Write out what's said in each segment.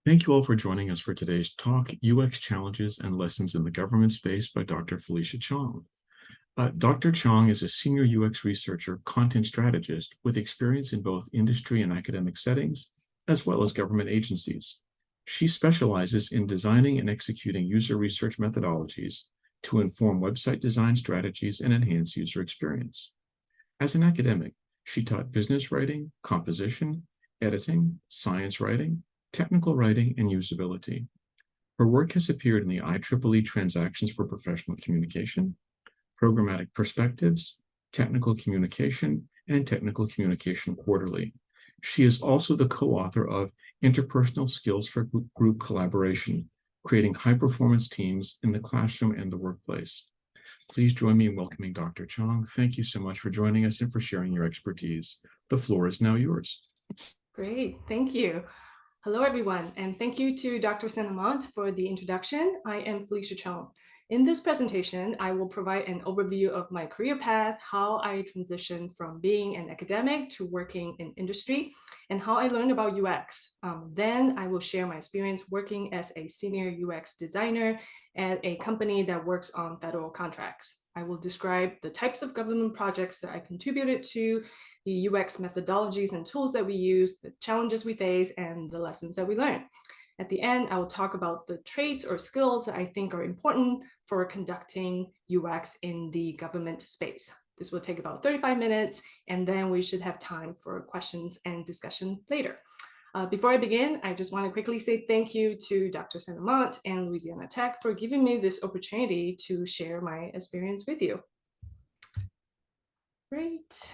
Thank you all for joining us for today's talk, UX Challenges and Lessons in the Government Space by Dr. Felicia Chong. Dr. Chong is a senior UX researcher, content strategist with experience in both industry and academic settings, as well as government agencies. She specializes in designing and executing user research methodologies to inform website design strategies and enhance user experience. As an academic, she taught business writing, composition, editing, science writing, technical writing, and usability. Her work has appeared in the IEEE Transactions for Professional Communication, Programmatic Perspectives, Technical Communication, and Technical Communication Quarterly. She is also the co-author of Interpersonal Skills for Group Collaboration, Creating High-Performance Teams in the Classroom and the Workplace. Please join me in welcoming Dr. Chong. Thank you so much for joining us and for sharing your expertise. The floor is now yours. Great, thank you. Hello, everyone, and thank you to Dr. Saint-Amant for the introduction. I am Felicia Chong. In this presentation, I will provide an overview of my career path, how I transitioned from being an academic to working in industry, and how I learned about UX. Then I will share my experience working as a senior UX designer at a company that works on federal contracts. I will describe the types of government projects that I contributed to, the UX methodologies and tools that we use, the challenges we face, and the lessons that we learn. At the end, I will talk about the traits or skills that I think are important for conducting UX in the government space. This will take about 35 minutes, and then we should have time for questions and discussion later. Before I begin, I just want to quickly say thank you to Dr. Saint-Amant and Louisiana Tech for giving me this opportunity to share my experience with you. Great.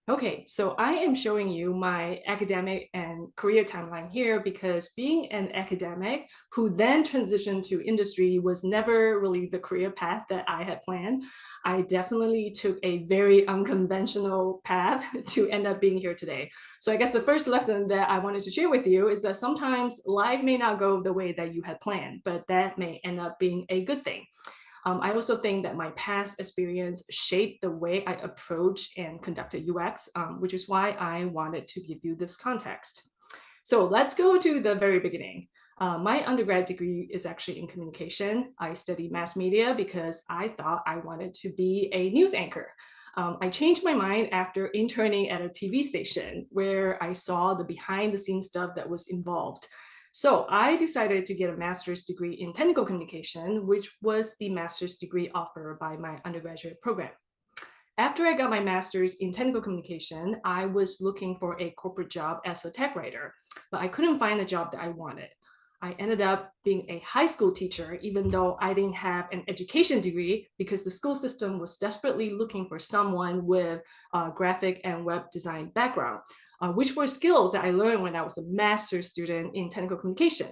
Okay, so I am showing you my academic and career timeline here because being an academic who then transitioned to industry was never really the career path that I had planned. I definitely took a very unconventional path to end up being here today. So I guess the first lesson that I wanted to share with you is that sometimes life may not go the way that you had planned, but that may end up being a good thing. I also think that my past experience shaped the way I approach and conducted UX, which is why I wanted to give you this context. So let's go to the very beginning. My undergrad degree is actually in communication. I studied mass media because I thought I wanted to be a news anchor. I changed my mind after interning at a TV station where I saw the behind the scenes stuff that was involved. So I decided to get a master's degree in technical communication, which was the master's degree offered by my undergraduate program. After I got my master's in technical communication, I was looking for a corporate job as a tech writer, but I couldn't find the job that I wanted. I ended up being a high school teacher, even though I didn't have an education degree, because the school system was desperately looking for someone with a graphic and web design background, which were skills that I learned when I was a master's student in technical communication.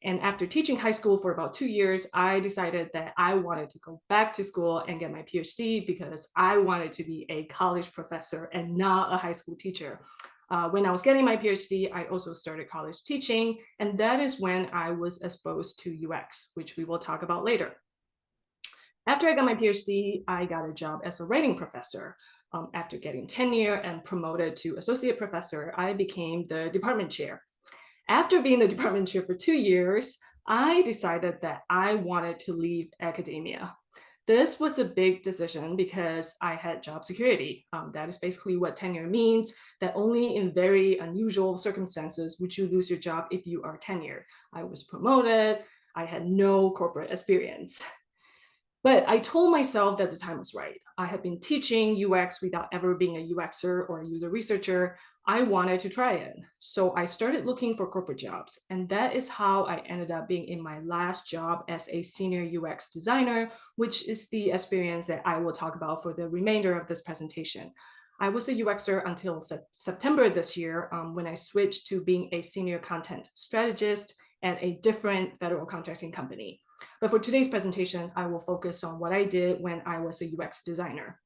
And after teaching high school for about 2 years, I decided that I wanted to go back to school and get my PhD because I wanted to be a college professor and not a high school teacher. When I was getting my PhD, I also started college teaching, and that is when I was exposed to UX, which we will talk about later. After I got my PhD, I got a job as a writing professor. After getting tenure and promoted to associate professor, I became the department chair. After being the department chair for 2 years, I decided that I wanted to leave academia. This was a big decision because I had job security. That is basically what tenure means, that only in very unusual circumstances would you lose your job if you are tenured. I was promoted, I had no corporate experience. But I told myself that the time was right. I had been teaching UX without ever being a UXer or a user researcher. I wanted to try it. So I started looking for corporate jobs. And that is how I ended up being in my last job as a senior UX designer, which is the experience that I will talk about for the remainder of this presentation. I was a UXer until September this year when I switched to being a senior content strategist at a different federal contracting company. But for today's presentation, I will focus on what I did when I was a UX designer.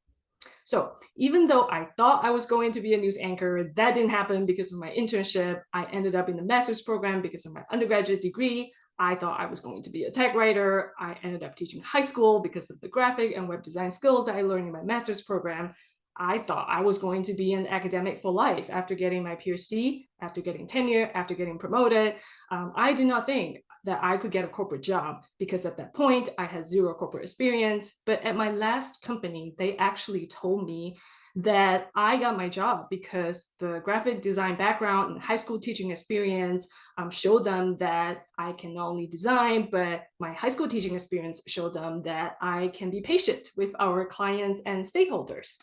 So even though I thought I was going to be a news anchor, that didn't happen because of my internship. I ended up in the master's program because of my undergraduate degree. I thought I was going to be a tech writer. I ended up teaching high school because of the graphic and web design skills I learned in my master's program. I thought I was going to be an academic for life after getting my PhD, after getting tenure, after getting promoted. I did not think that I could get a corporate job because at that point I had zero corporate experience. But at my last company, they actually told me that I got my job because the graphic design background and high school teaching experience showed them that I can not only design, but my high school teaching experience showed them that I can be patient with our clients and stakeholders.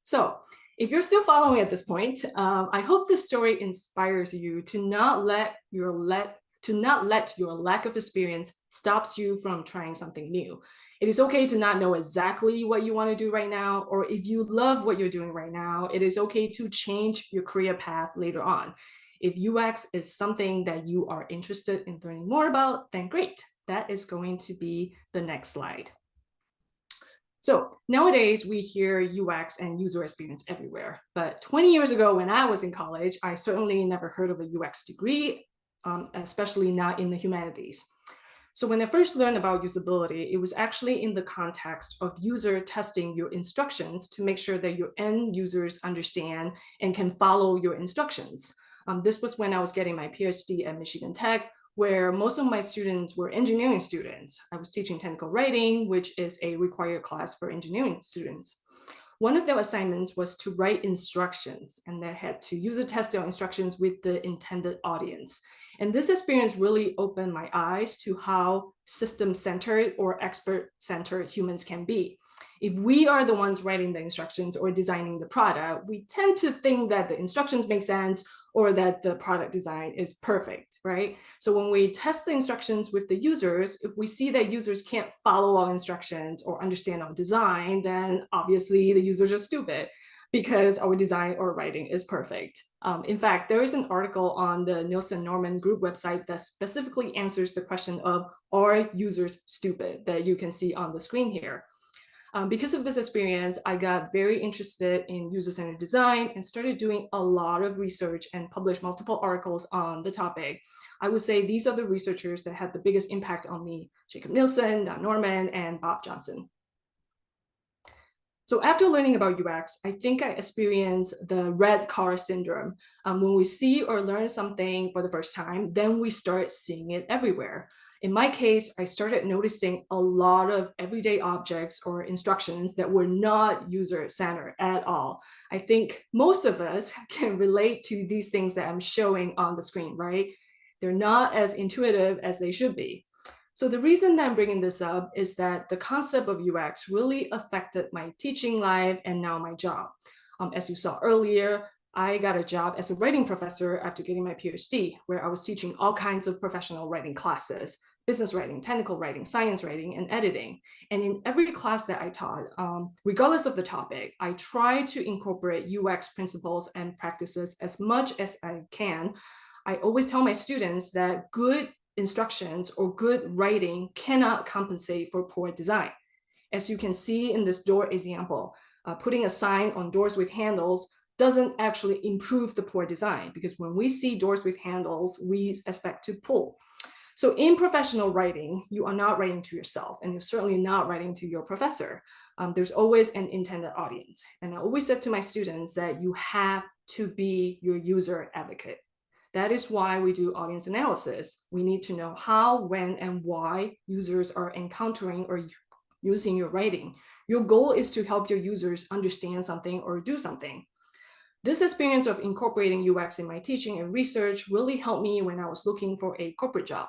So if you're still following at this point, I hope this story inspires you to not let your lack of experience stops you from trying something new. It is okay to not know exactly what you want to do right now, or if you love what you're doing right now, it is okay to change your career path later on. If UX is something that you are interested in learning more about, then great. That is going to be the next slide. So nowadays we hear UX and user experience everywhere, but 20 years ago when I was in college, I certainly never heard of a UX degree, especially not in the humanities. So when I first learned about usability, it was actually in the context of user testing your instructions to make sure that your end users understand and can follow your instructions. This was when I was getting my PhD at Michigan Tech, where most of my students were engineering students. I was teaching technical writing, which is a required class for engineering students. One of their assignments was to write instructions, and they had to user test their instructions with the intended audience. And this experience really opened my eyes to how system-centered or expert-centered humans can be. If we are the ones writing the instructions or designing the product, we tend to think that the instructions make sense or that the product design is perfect, right? So when we test the instructions with the users, if we see that users can't follow our instructions or understand our design, then obviously the users are stupid because our design or writing is perfect. In fact, there is an article on the Nielsen Norman Group website that specifically answers the question of, are users stupid, that you can see on the screen here. Because of this experience, I got very interested in user-centered design and started doing a lot of research and published multiple articles on the topic. I would say these are the researchers that had the biggest impact on me: Jacob Nielsen, Don Norman, and Bob Johnson. So after learning about UX, I think I experienced the red car syndrome. When we see or learn something for the first time, then we start seeing it everywhere. In my case, I started noticing a lot of everyday objects or instructions that were not user-centered at all. I think most of us can relate to these things that I'm showing on the screen, right? They're not as intuitive as they should be. So the reason that I'm bringing this up is that the concept of UX really affected my teaching life and now my job. As you saw earlier, I got a job as a writing professor after getting my PhD, where I was teaching all kinds of professional writing classes: business writing, technical writing, science writing, and editing. And in every class that I taught, regardless of the topic, I try to incorporate UX principles and practices as much as I can. I always tell my students that good instructions or good writing cannot compensate for poor design. As you can see in this door example, putting a sign on doors with handles doesn't actually improve the poor design, because when we see doors with handles, we expect to pull. So in professional writing, you are not writing to yourself, and you're certainly not writing to your professor. There's always an intended audience. And I always said to my students that you have to be your user advocate. That is why we do audience analysis. We need to know how, when, and why users are encountering or using your writing. Your goal is to help your users understand something or do something. This experience of incorporating UX in my teaching and research really helped me when I was looking for a corporate job,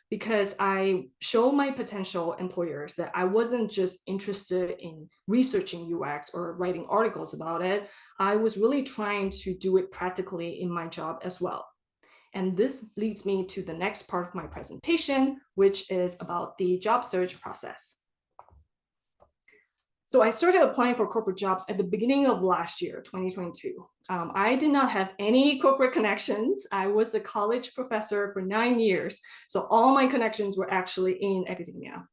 because I showed my potential employers that I wasn't just interested in researching UX or writing articles about it. I was really trying to do it practically in my job as well. And this leads me to the next part of my presentation, which is about the job search process. So I started applying for corporate jobs at the beginning of last year, 2022. I did not have any corporate connections. I was a college professor for 9 years, so all my connections were actually in academia.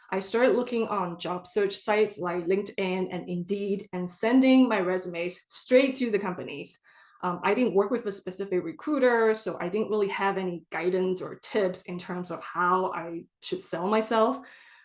I started looking on job search sites like LinkedIn and Indeed and sending my resumes straight to the companies. I didn't work with a specific recruiter, so I didn't really have any guidance or tips in terms of how I should sell myself.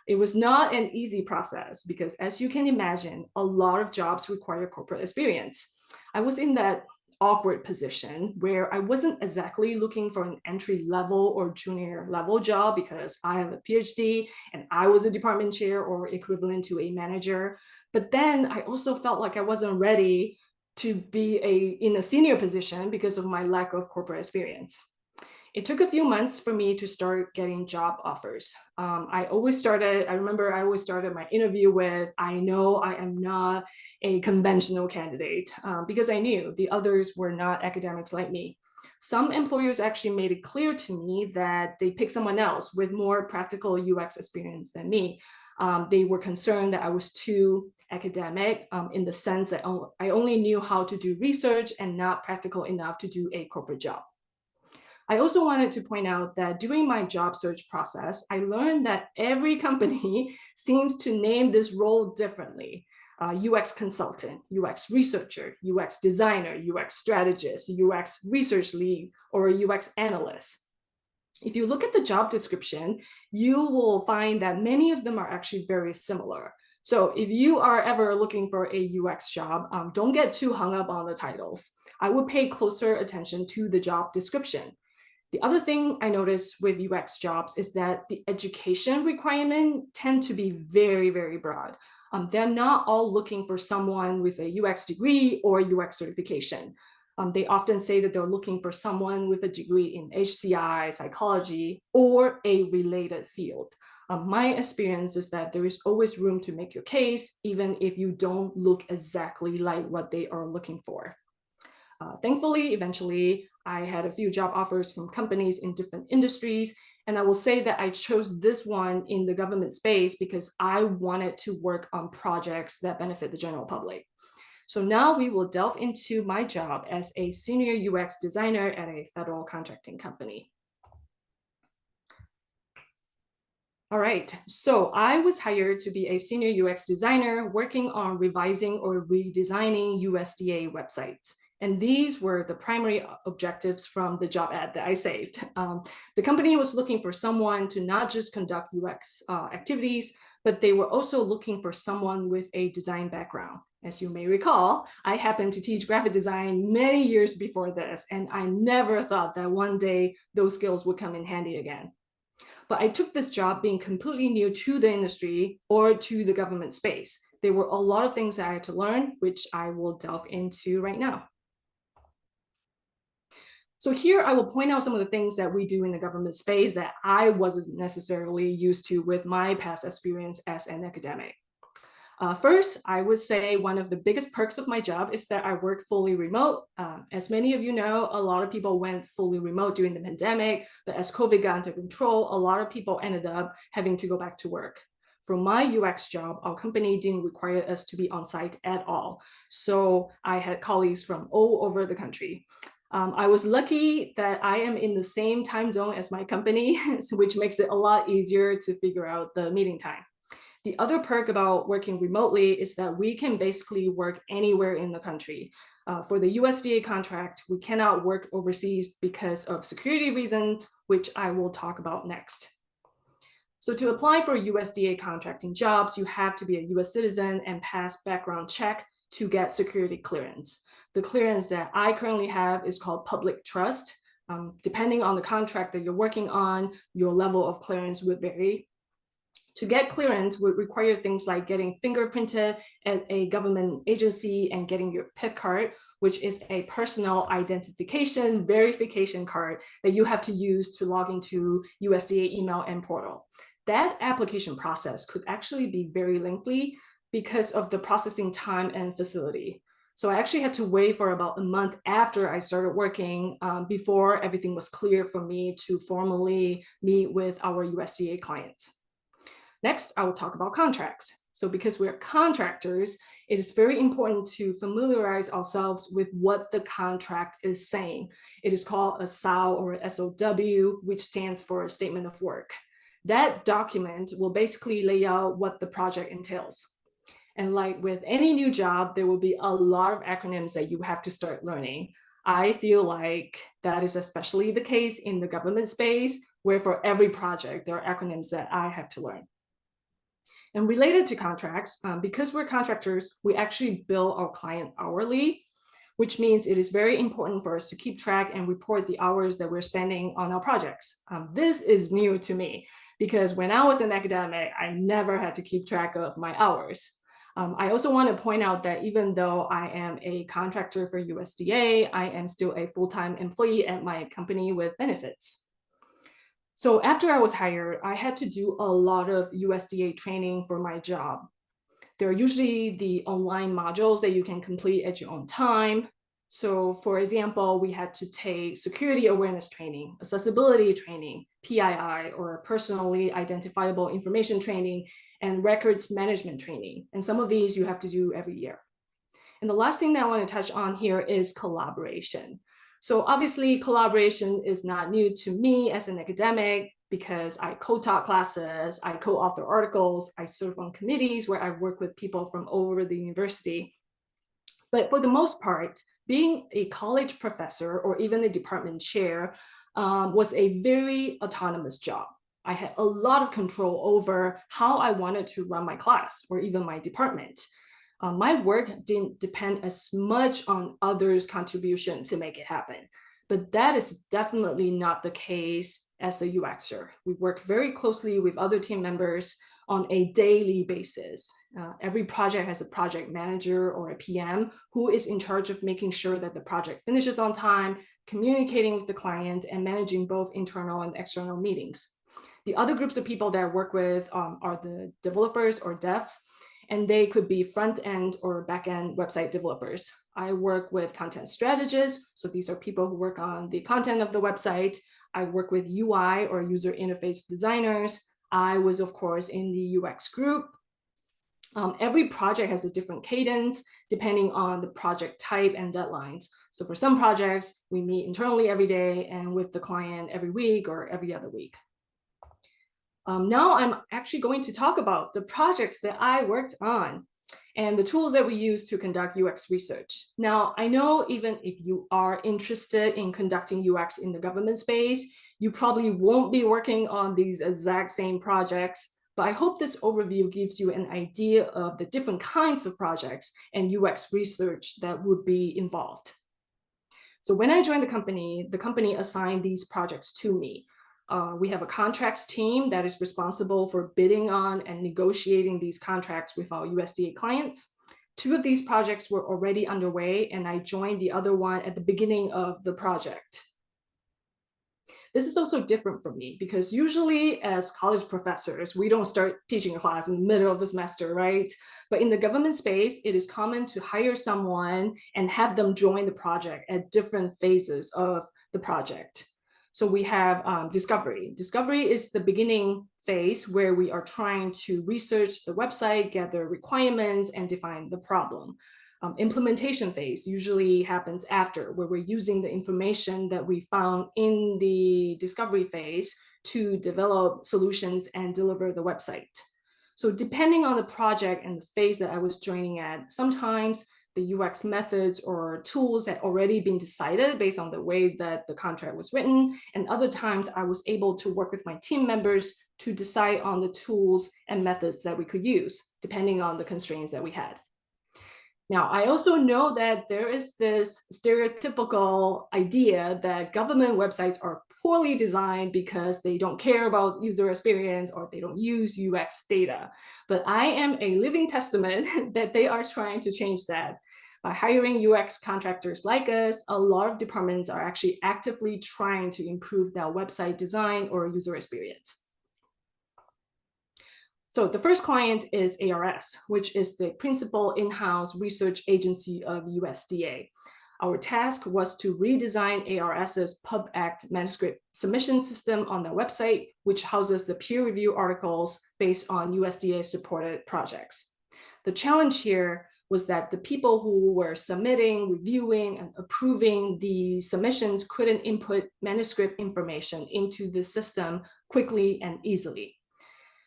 It was not an easy process because, as you can imagine, a lot of jobs require corporate experience. I was in that awkward position where I wasn't exactly looking for an entry level or junior level job because I have a PhD and I was a department chair or equivalent to a manager. But then I also felt like I wasn't ready to be in a senior position because of my lack of corporate experience. It took a few months for me to start getting job offers. I remember I always started my interview with, I know I am not a conventional candidate, because I knew the others were not academics like me. Some employers actually made it clear to me that they picked someone else with more practical UX experience than me. They were concerned that I was too academic, in the sense that I only knew how to do research and not practical enough to do a corporate job. I also wanted to point out that during my job search process, I learned that every company seems to name this role differently. UX consultant, UX researcher, UX designer, UX strategist, UX research lead, or UX analyst. If you look at the job description, you will find that many of them are actually very similar. So if you are ever looking for a UX job, don't get too hung up on the titles. I would pay closer attention to the job description. The other thing I noticed with UX jobs is that the education requirements tend to be very, very broad. They're not all looking for someone with a UX degree or UX certification. They often say that they're looking for someone with a degree in HCI, psychology, or a related field. My experience is that there is always room to make your case, even if you don't look exactly like what they are looking for. Thankfully, eventually, I had a few job offers from companies in different industries. And I will say that I chose this one in the government space because I wanted to work on projects that benefit the general public. So now we will delve into my job as a senior UX designer at a federal contracting company. All right, so I was hired to be a senior UX designer working on revising or redesigning USDA websites. And these were the primary objectives from the job ad that I saved. The company was looking for someone to not just conduct UX activities, but they were also looking for someone with a design background. As you may recall, I happened to teach graphic design many years before this, and I never thought that one day those skills would come in handy again. But I took this job being completely new to the industry or to the government space. There were a lot of things that I had to learn, which I will delve into right now. So here I will point out some of the things that we do in the government space that I wasn't necessarily used to with my past experience as an academic. First, I would say one of the biggest perks of my job is that I work fully remote. As many of you know, a lot of people went fully remote during the pandemic, but as COVID got under control, a lot of people ended up having to go back to work. For my UX job, our company didn't require us to be on site at all. So I had colleagues from all over the country. I was lucky that I am in the same time zone as my company, which makes it a lot easier to figure out the meeting time. The other perk about working remotely is that we can basically work anywhere in the country. For the USDA contract, we cannot work overseas because of security reasons, which I will talk about next. So to apply for USDA contracting jobs, you have to be a US citizen and pass background check to get security clearance. The clearance that I currently have is called public trust. Depending on the contract that you're working on, your level of clearance would vary. To get clearance would require things like getting fingerprinted at a government agency and getting your PIV card, which is a personal identification verification card that you have to use to log into USDA email and portal. That application process could actually be very lengthy because of the processing time and facility. So I actually had to wait for about a month after I started working before everything was clear for me to formally meet with our USDA clients. Next, I will talk about contracts. So because we're contractors, it is very important to familiarize ourselves with what the contract is saying. It is called a SOW or SOW, which stands for a statement of work. That document will basically lay out what the project entails. And like with any new job, there will be a lot of acronyms that you have to start learning. I feel like that is especially the case in the government space, where for every project, there are acronyms that I have to learn. And related to contracts, because we're contractors, we actually bill our client hourly, which means it is very important for us to keep track and report the hours that we're spending on our projects. This is new to me because when I was an academic, I never had to keep track of my hours. I also want to point out that even though I am a contractor for USDA, I am still a full-time employee at my company with benefits. So after I was hired, I had to do a lot of USDA training for my job. There are usually the online modules that you can complete at your own time. So for example, we had to take security awareness training, accessibility training, PII, or personally identifiable information training, and records management training. And some of these you have to do every year. And the last thing that I want to touch on here is collaboration. So obviously collaboration is not new to me as an academic because I co-taught classes, I co-author articles, I serve on committees where I work with people from all over the university. But for the most part, being a college professor or even a department chair was a very autonomous job. I had a lot of control over how I wanted to run my class or even my department. My work didn't depend as much on others' contribution to make it happen. But that is definitely not the case as a UXer. We work very closely with other team members on a daily basis. Every project has a project manager or a PM who is in charge of making sure that the project finishes on time, communicating with the client, and managing both internal and external meetings. The other groups of people that I work with are the developers or devs, and they could be front-end or back-end website developers. I work with content strategists, so these are people who work on the content of the website. I work with UI or user interface designers. I was, of course, in the UX group. Every project has a different cadence depending on the project type and deadlines. So for some projects, we meet internally every day and with the client every week or every other week. Now I'm actually going to talk about the projects that I worked on and the tools that we use to conduct UX research. Now, I know even if you are interested in conducting UX in the government space, you probably won't be working on these exact same projects, but I hope this overview gives you an idea of the different kinds of projects and UX research that would be involved. So when I joined the company assigned these projects to me. We have a contracts team that is responsible for bidding on and negotiating these contracts with our USDA clients. 2 of these projects were already underway, and I joined the other one at the beginning of the project. This is also different for me because usually as college professors, we don't start teaching a class in the middle of the semester, right? But in the government space, it is common to hire someone and have them join the project at different phases of the project. So we have discovery. Discovery is the beginning phase where we are trying to research the website, gather requirements, and define the problem. Implementation phase usually happens after, where we're using the information that we found in the discovery phase to develop solutions and deliver the website. So depending on the project and the phase that I was joining at, sometimes the UX methods or tools had already been decided based on the way that the contract was written. And other times I was able to work with my team members to decide on the tools and methods that we could use, depending on the constraints that we had. Now, I also know that there is this stereotypical idea that government websites are poorly designed because they don't care about user experience or they don't use UX data. But I am a living testament that they are trying to change that. By hiring UX contractors like us, a lot of departments are actually actively trying to improve their website design or user experience. So the first client is ARS, which is the principal in-house research agency of USDA. Our task was to redesign ARS's PubAct manuscript submission system on their website, which houses the peer review articles based on USDA-supported projects. The challenge here was that the people who were submitting, reviewing, and approving the submissions couldn't input manuscript information into the system quickly and easily.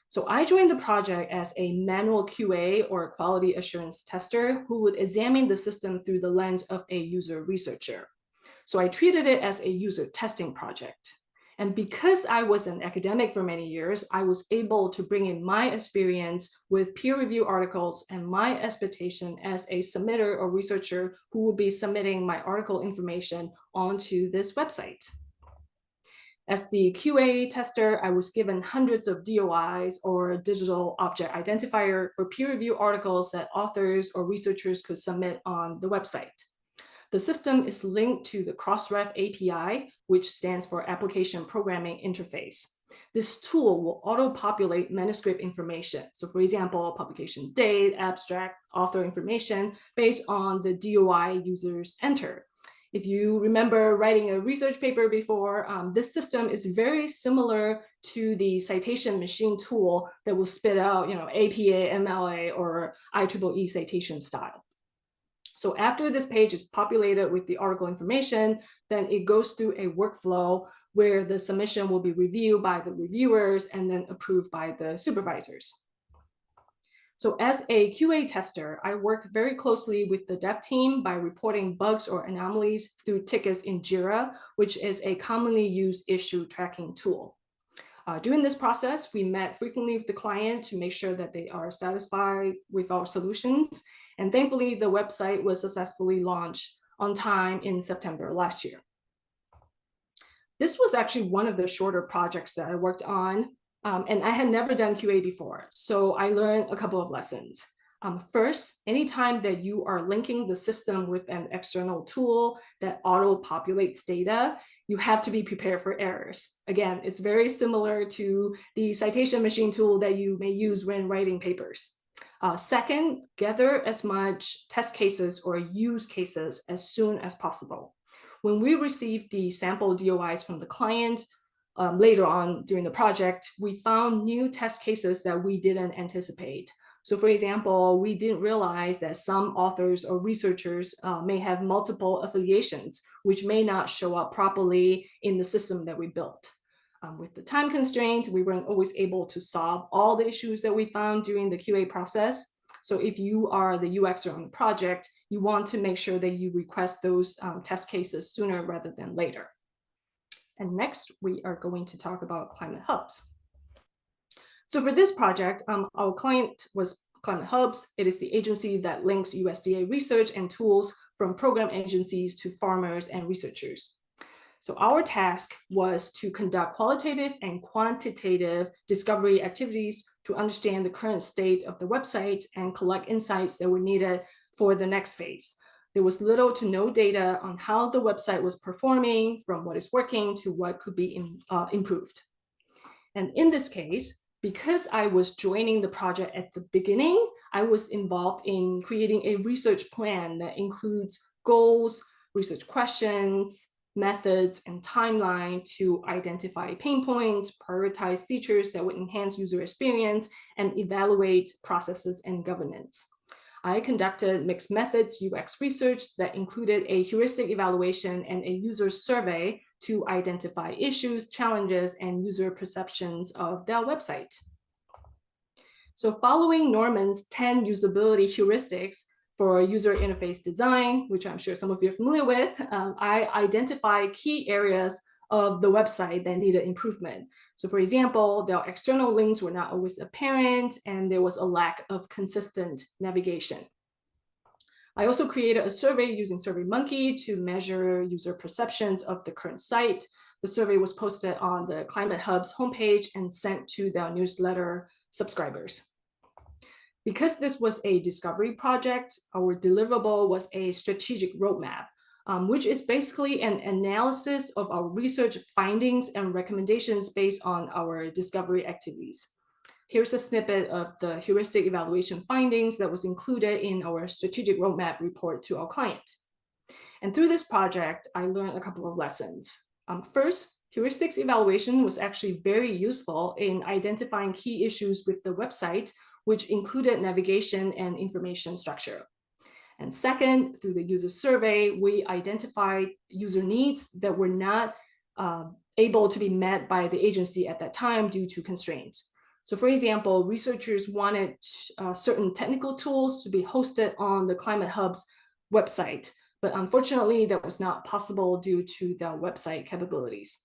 So I joined the project as a manual QA or quality assurance tester who would examine the system through the lens of a user researcher. So I treated it as a user testing project. And because I was an academic for many years, I was able to bring in my experience with peer review articles and my expectation as a submitter or researcher who will be submitting my article information onto this website. As the QA tester, I was given hundreds of DOIs or digital object identifier for peer review articles that authors or researchers could submit on the website. The system is linked to the Crossref API, which stands for Application Programming Interface. This tool will auto-populate manuscript information. So for example, publication date, abstract, author information based on the DOI users enter. If you remember writing a research paper before, this system is very similar to the citation machine tool that will spit out, APA, MLA, or IEEE citation style. So after this page is populated with the article information, then it goes through a workflow where the submission will be reviewed by the reviewers and then approved by the supervisors. So as a QA tester, I work very closely with the dev team by reporting bugs or anomalies through tickets in Jira, which is a commonly used issue tracking tool. During this process, we met frequently with the client to make sure that they are satisfied with our solutions. And thankfully, the website was successfully launched on time in September last year. This was actually one of the shorter projects that I worked on, and I had never done QA before, so I learned a couple of lessons. First, anytime that you are linking the system with an external tool that auto-populates data, you have to be prepared for errors. Again, it's very similar to the citation machine tool that you may use when writing papers. Second, gather as much test cases or use cases as soon as possible. When we received the sample DOIs from the client later on during the project, we found new test cases that we didn't anticipate. So for example, we didn't realize that some authors or researchers may have multiple affiliations, which may not show up properly in the system that we built. With the time constraint, we weren't always able to solve all the issues that we found during the QA process. So if you are the UXer on the project, you want to make sure that you request those test cases sooner rather than later. And next, we are going to talk about Climate Hubs. So for this project, our client was Climate Hubs. It is the agency that links USDA research and tools from program agencies to farmers and researchers. So our task was to conduct qualitative and quantitative discovery activities to understand the current state of the website and collect insights that were needed for the next phase. There was little to no data on how the website was performing, from what is working to what could be improved. And in this case, because I was joining the project at the beginning, I was involved in creating a research plan that includes goals, research questions, methods, and timeline to identify pain points, prioritize features that would enhance user experience, and evaluate processes and governance. I conducted mixed methods UX research that included a heuristic evaluation and a user survey to identify issues, challenges, and user perceptions of their website. So following Norman's 10 usability heuristics for user interface design, which I'm sure some of you are familiar with, I identify key areas of the website that needed improvement. So for example, their external links were not always apparent, and there was a lack of consistent navigation. I also created a survey using SurveyMonkey to measure user perceptions of the current site. The survey was posted on the Climate Hub's homepage and sent to their newsletter subscribers. Because this was a discovery project, our deliverable was a strategic roadmap, which is basically an analysis of our research findings and recommendations based on our discovery activities. Here's a snippet of the heuristic evaluation findings that was included in our strategic roadmap report to our client. And through this project, I learned a couple of lessons. First, heuristics evaluation was actually very useful in identifying key issues with the website, which included navigation and information structure. And second, through the user survey, we identified user needs that were not able to be met by the agency at that time due to constraints. So for example, researchers wanted certain technical tools to be hosted on the Climate Hub's website, but unfortunately that was not possible due to their website capabilities.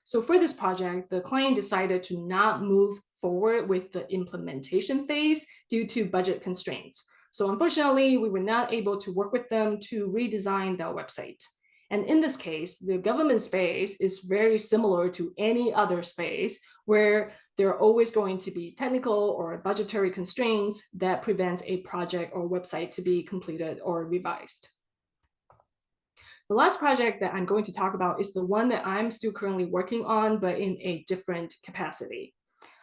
So for this project, the client decided to not move forward with the implementation phase due to budget constraints. So unfortunately, we were not able to work with them to redesign their website. And in this case, the government space is very similar to any other space where there are always going to be technical or budgetary constraints that prevents a project or website to be completed or revised. The last project that I'm going to talk about is the one that I'm still currently working on, but in a different capacity.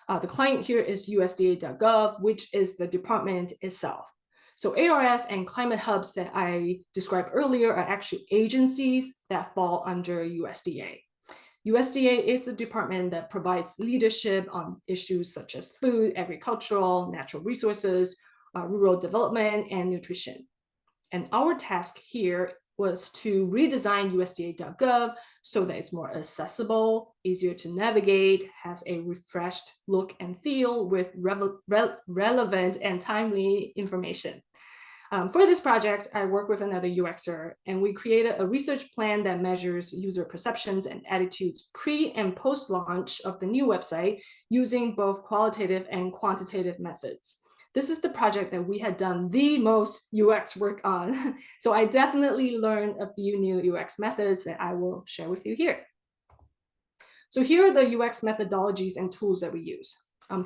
The client here is USDA.gov, which is the department itself. So ARS and climate hubs that I described earlier are actually agencies that fall under USDA. USDA is the department that provides leadership on issues such as food, agricultural, natural resources, rural development, and nutrition. And our task here was to redesign USDA.gov so that it's more accessible, easier to navigate, has a refreshed look and feel with relevant and timely information. For this project, I work with another UXer, and we created a research plan that measures user perceptions and attitudes pre and post-launch of the new website using both qualitative and quantitative methods. This is the project that we had done the most UX work on. So I definitely learned a few new UX methods that I will share with you here. So here are the UX methodologies and tools that we use.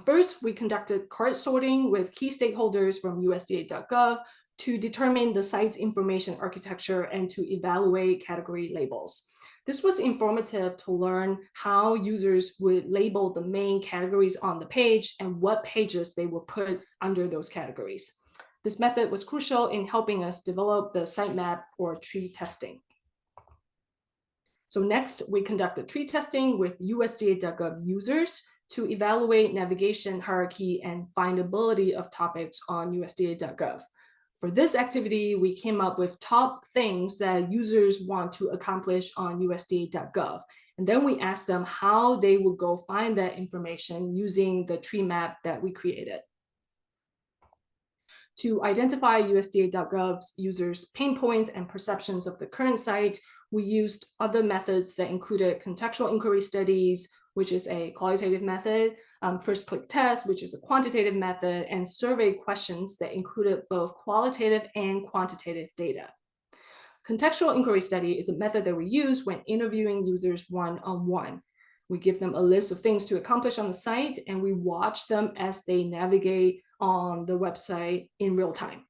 First, we conducted cart sorting with key stakeholders from USDA.gov to determine the site's information architecture and to evaluate category labels. This was informative to learn how users would label the main categories on the page and what pages they will put under those categories. This method was crucial in helping us develop the sitemap or tree testing. So next, we conducted tree testing with USDA.gov users to evaluate navigation hierarchy and findability of topics on USDA.gov. For this activity, we came up with top things that users want to accomplish on USDA.gov. And then we asked them how they would go find that information using the tree map that we created. To identify USDA.gov's users' pain points and perceptions of the current site, we used other methods that included contextual inquiry studies, which is a qualitative method, first click test, which is a quantitative method, and survey questions that included both qualitative and quantitative data. Contextual inquiry study is a method that we use when interviewing users one-on-one. We give them a list of things to accomplish on the site, and we watch them as they navigate on the website in real time.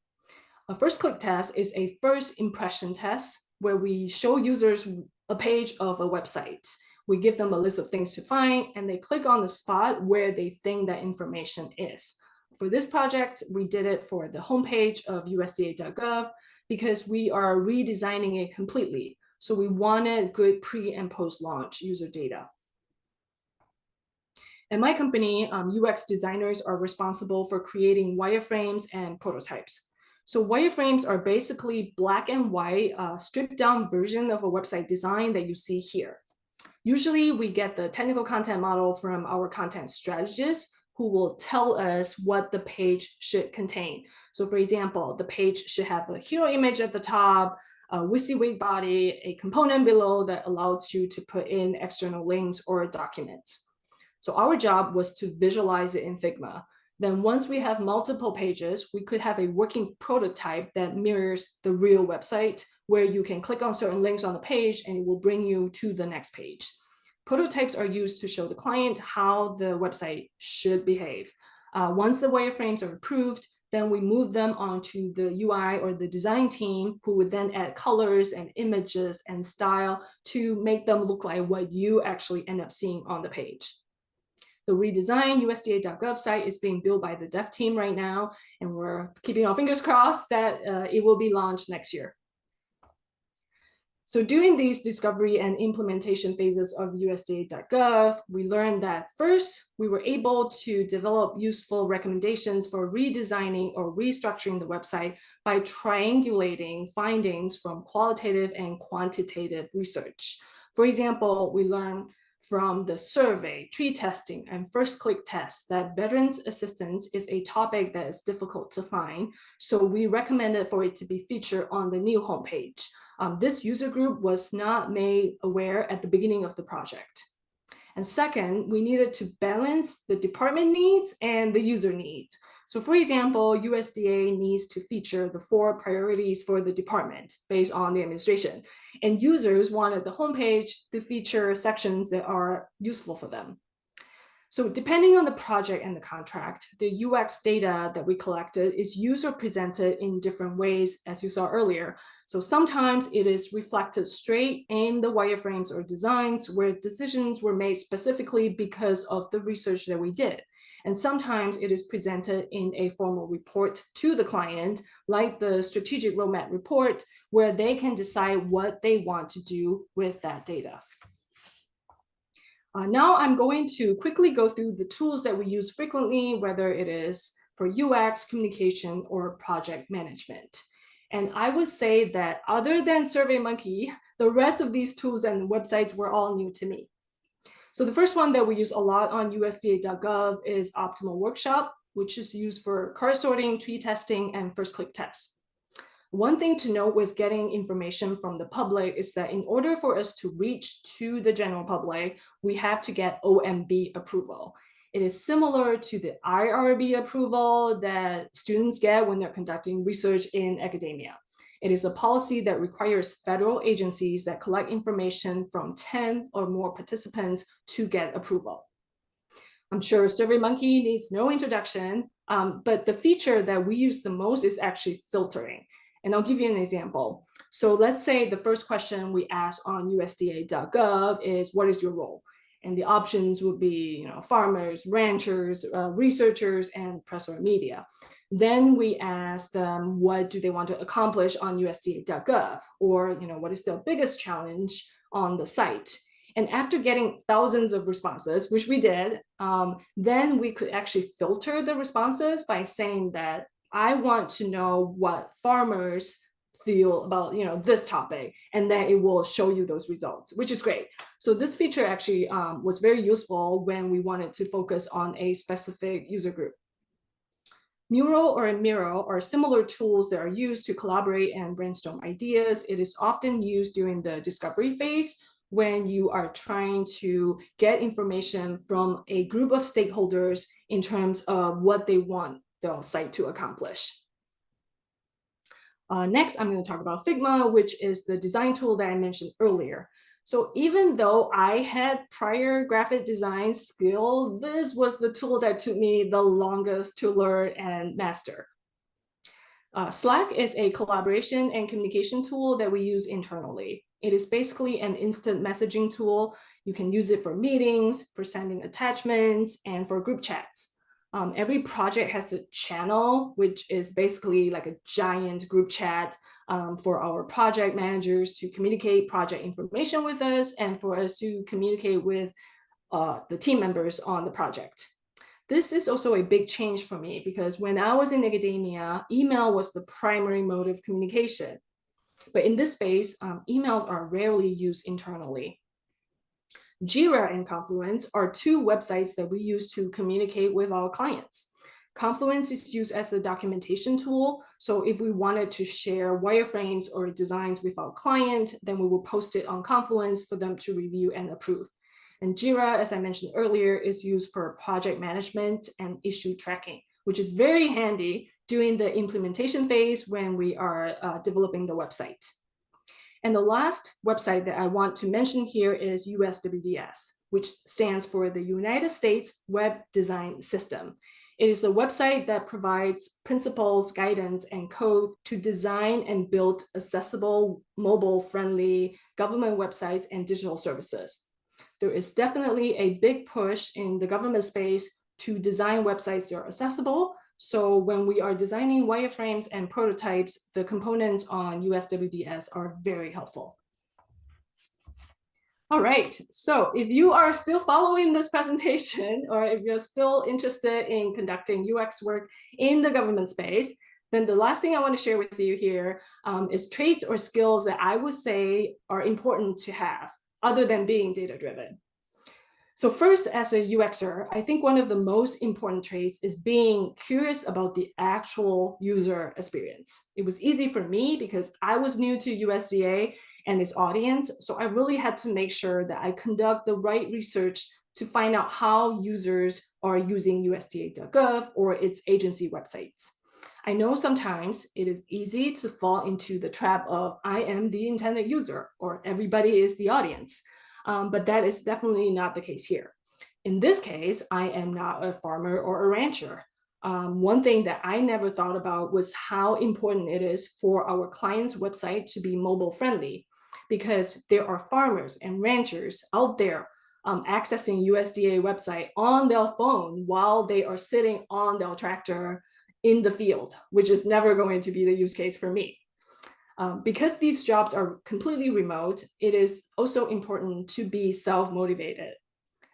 A first click test is a first impression test where we show users a page of a website. We give them a list of things to find, and they click on the spot where they think that information is. For this project, we did it for the homepage of USDA.gov because we are redesigning it completely. So we wanted good pre and post-launch user data. At my company, UX designers are responsible for creating wireframes and prototypes. So wireframes are basically black and white, stripped down version of a website design that you see here. Usually we get the technical content model from our content strategist who will tell us what the page should contain. So for example, the page should have a hero image at the top, a WYSIWYG body, a component below that allows you to put in external links or documents. So our job was to visualize it in Figma. Then once we have multiple pages, we could have a working prototype that mirrors the real website where you can click on certain links on the page and it will bring you to the next page. Prototypes are used to show the client how the website should behave. Once the wireframes are approved, then we move them onto the UI or the design team who would then add colors and images and style to make them look like what you actually end up seeing on the page. The redesigned USDA.gov site is being built by the dev team right now, and we're keeping our fingers crossed that it will be launched next year. So during these discovery and implementation phases of USDA.gov, we learned that first, we were able to develop useful recommendations for redesigning or restructuring the website by triangulating findings from qualitative and quantitative research. For example, we learned from the survey, tree testing, and first click tests that veterans assistance is a topic that is difficult to find. So we recommended for it to be featured on the new homepage. This user group was not made aware at the beginning of the project. And second, we needed to balance the department needs and the user needs. So for example, USDA needs to feature the 4 priorities for the department based on the administration. And users wanted the homepage to feature sections that are useful for them. So depending on the project and the contract, the UX data that we collected is user presented in different ways, as you saw earlier. So sometimes it is reflected straight in the wireframes or designs where decisions were made specifically because of the research that we did. And sometimes it is presented in a formal report to the client, like the strategic roadmap report, where they can decide what they want to do with that data. Now I'm going to quickly go through the tools that we use frequently, whether it is for UX, communication, or project management. And I would say that other than SurveyMonkey, the rest of these tools and websites were all new to me. So the first one that we use a lot on USDA.gov is Optimal Workshop, which is used for card sorting, tree testing, and first click tests. One thing to note with getting information from the public is that in order for us to reach to the general public, we have to get OMB approval. It is similar to the IRB approval that students get when they're conducting research in academia. It is a policy that requires federal agencies that collect information from 10 or more participants to get approval. I'm sure SurveyMonkey needs no introduction, but the feature that we use the most is actually filtering. And I'll give you an example. So let's say the first question we ask on USDA.gov is, what is your role? And the options would be, farmers, ranchers, researchers, and press or media. Then we ask them, what do they want to accomplish on USDA.gov? Or, what is the biggest challenge on the site? And after getting thousands of responses, which we did, then we could actually filter the responses by saying that I want to know what farmers feel about this topic, and then it will show you those results, which is great. So this feature actually was very useful when we wanted to focus on a specific user group. Mural or Miro are similar tools that are used to collaborate and brainstorm ideas. It is often used during the discovery phase when you are trying to get information from a group of stakeholders in terms of what they want the site to accomplish. Next, I'm going to talk about Figma, which is the design tool that I mentioned earlier. So even though I had prior graphic design skill, this was the tool that took me the longest to learn and master. Slack is a collaboration and communication tool that we use internally. It is basically an instant messaging tool. You can use it for meetings, for sending attachments, and for group chats. Every project has a channel, which is basically like a giant group chat for our project managers to communicate project information with us and for us to communicate with the team members on the project. This is also a big change for me because when I was in academia, email was the primary mode of communication. But in this space, emails are rarely used internally. Jira and Confluence are 2 websites that we use to communicate with our clients. Confluence is used as a documentation tool. So if we wanted to share wireframes or designs with our client, then we will post it on Confluence for them to review and approve. And Jira, as I mentioned earlier, is used for project management and issue tracking, which is very handy during the implementation phase when we are developing the website. And the last website that I want to mention here is USWDS, which stands for the United States Web Design System. It is a website that provides principles, guidance, and code to design and build accessible, mobile-friendly government websites and digital services. There is definitely a big push in the government space to design websites that are accessible. So when we are designing wireframes and prototypes, the components on USWDS are very helpful. All right, so if you are still following this presentation, or if you're still interested in conducting UX work in the government space, then the last thing I want to share with you here is traits or skills that I would say are important to have, other than being data-driven. So first, as a UXer, I think one of the most important traits is being curious about the actual user experience. It was easy for me because I was new to USDA and its audience, so I really had to make sure that I conduct the right research to find out how users are using USDA.gov or its agency websites. I know sometimes it is easy to fall into the trap of I am the intended user or everybody is the audience, but that is definitely not the case here. In this case, I am not a farmer or a rancher. One thing that I never thought about was how important it is for our client's website to be mobile friendly, because there are farmers and ranchers out there accessing USDA website on their phone while they are sitting on their tractor in the field, which is never going to be the use case for me. Because these jobs are completely remote, it is also important to be self-motivated.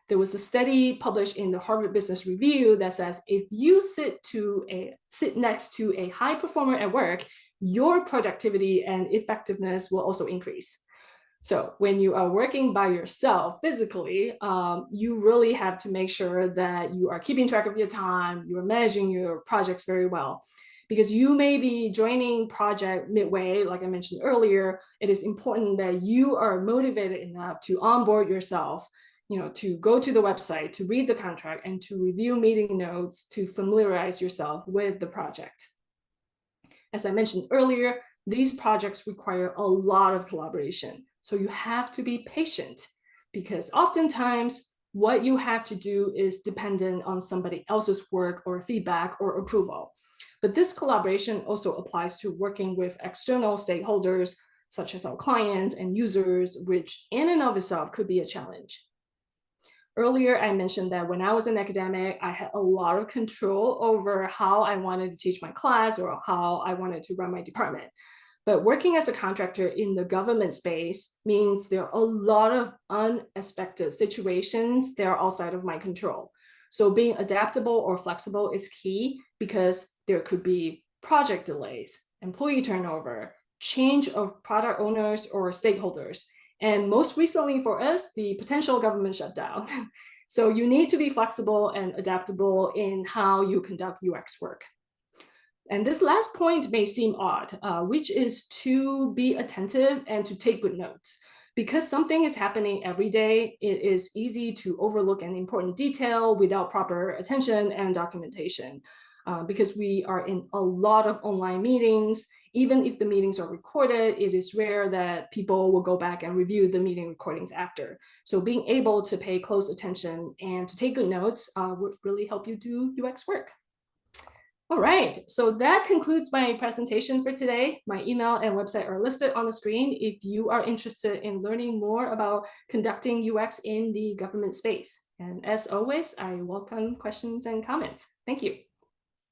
There was a study published in the Harvard Business Review that says if you sit next to a high performer at work, your productivity and effectiveness will also increase. So when you are working by yourself physically, you really have to make sure that you are keeping track of your time, you are managing your projects very well. Because you may be joining project midway, like I mentioned earlier, it is important that you are motivated enough to onboard yourself, to go to the website, to read the contract, and to review meeting notes to familiarize yourself with the project. As I mentioned earlier, these projects require a lot of collaboration. So you have to be patient, because oftentimes what you have to do is dependent on somebody else's work or feedback or approval. But this collaboration also applies to working with external stakeholders, such as our clients and users, which in and of itself could be a challenge. Earlier, I mentioned that when I was an academic, I had a lot of control over how I wanted to teach my class or how I wanted to run my department. But working as a contractor in the government space means there are a lot of unexpected situations that are outside of my control. So being adaptable or flexible is key, because there could be project delays, employee turnover, change of product owners or stakeholders, and most recently for us, the potential government shutdown. So you need to be flexible and adaptable in how you conduct UX work. And this last point may seem odd, which is to be attentive and to take good notes. Because something is happening every day, it is easy to overlook an important detail without proper attention and documentation. Because we are in a lot of online meetings, even if the meetings are recorded, it is rare that people will go back and review the meeting recordings after. So being able to pay close attention and to take good notes would really help you do UX work. All right, so that concludes my presentation for today. My email and website are listed on the screen if you are interested in learning more about conducting UX in the government space. And as always, I welcome questions and comments. Thank you.